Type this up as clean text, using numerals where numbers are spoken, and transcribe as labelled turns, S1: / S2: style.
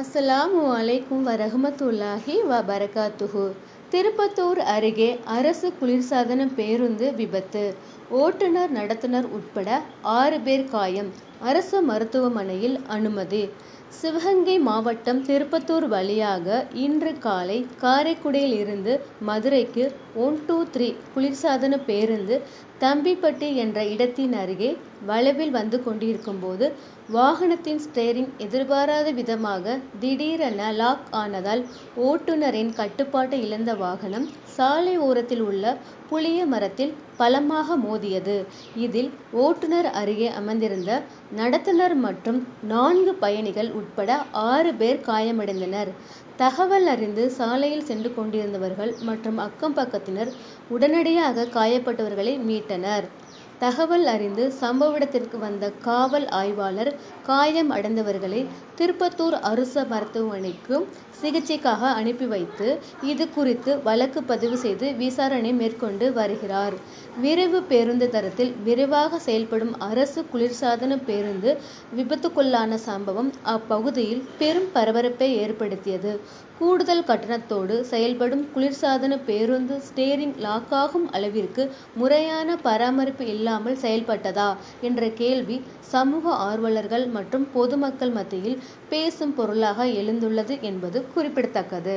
S1: அஸ்ஸலாமு அலைக்கும் வரஹ்மத்துல்லாஹி வபரகாத்துஹு. திருப்பத்தூர் அருகே அரசு குளிர்சாதன பேருந்து விபத்து. ஓட்டுநர், நடத்துனர் உட்பட 6 பேர் காயம். அரசு மருத்துவமனையில் அனுமதி. சிவகங்கை மாவட்டம் திருப்பத்தூர் வழியாக இன்று காலை காரைக்குடியில் இருந்து மதுரைக்கு 123 குளிர்சாதன பேருந்து தம்பிப்பட்டி என்ற இடத்தின் அருகே வளைவில் வந்து கொண்டிருக்கும் போது வாகனத்தின் ஸ்டேரிங் எதிர்பாராத விதமாக திடீரென லாக் ஆனதால் ஓட்டுநரின் கட்டுப்பாட்டை இழந்த வாகனம் சாலை ஓரத்தில் உள்ள புளிய மரத்தில் பலமாக மோதியது. இதில் ஓட்டுநர் அருகே அமர்ந்திருந்த நடத்துனர் மற்றும் 4 பயணிகள் உட்பட 6 பேர் காயமடைந்தனர். தகவல் அறிந்து சாலையில் சென்று கொண்டிருந்தவர்கள் மற்றும் அக்கம் பக்கத்தினர் உடனடியாக காயப்பட்டவர்களை மீட்டனர். தகவல் அறிந்து சம்பவ இடத்திற்கு வந்த காவல் ஆய்வாளர் காயம் அடைந்தவர்களை திருப்பத்தூர் அரசு மருத்துவமனைக்கு சிகிச்சைக்காக அனுப்பி வைத்து இது குறித்து வழக்கு பதிவு செய்து விசாரணை மேற்கொண்டு வருகிறார். விரைவு பேருந்து தரத்தில் விரைவாக செயல்படும் அரசு குளிர்சாதன பேருந்து விபத்துக்குள்ளான சம்பவம் அப்பகுதியில் பெரும் பரபரப்பை ஏற்படுத்தியது. கூடுதல் கட்டணத்தோடு செயல்படும் குளிர்சாதன பேருந்து ஸ்டேரிங் லாக்காகும் அளவிற்கு முறையான பராமரிப்பு இல்லாமல் செயல்பட்டதா என்ற கேள்வி சமூக ஆர்வலர்கள் மற்றும் பொதுமக்கள் மத்தியில் பேசும் பொருளாக எழுந்துள்ளது என்பது குறிப்பிடத்தக்கது.